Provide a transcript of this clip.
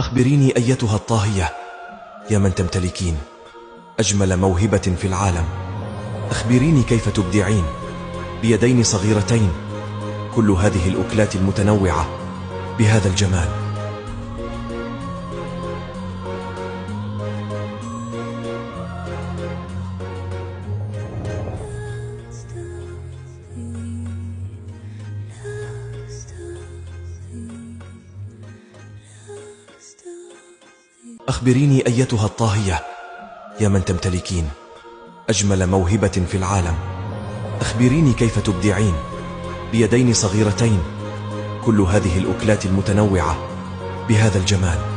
أخبريني أيتها الطاهية يا من تمتلكين أجمل موهبة في العالم. أخبريني كيف تبدعين بيدين صغيرتين كل هذه الأكلات المتنوعة بهذا الجمال. أخبريني أيتها الطاهية يا من تمتلكين أجمل موهبة في العالم. أخبريني كيف تبدعين بيدين صغيرتين كل هذه الأكلات المتنوعة بهذا الجمال.